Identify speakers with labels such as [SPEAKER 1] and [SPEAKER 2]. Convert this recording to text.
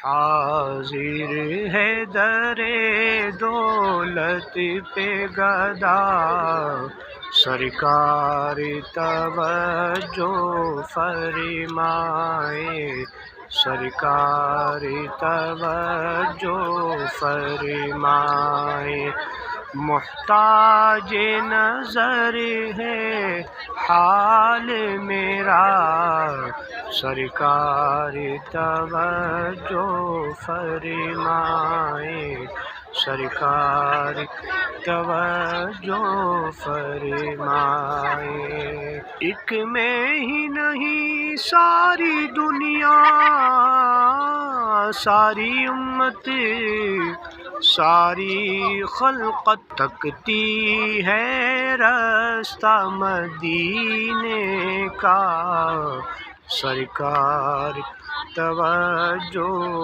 [SPEAKER 1] حاضر ہے در دولت پہ گدا، سرکار توجہ فرمائے، سرکار توجہ فرمائے۔ محتاج نظر ہے حال میرا، سرکار توجہ فرمائے، سرکار توجہ فرمائے۔ ایک میں ہی نہیں ساری دنیا، ساری امت، ساری خلقت تکتی ہے رستہ مدینے کا، سرکار توجہ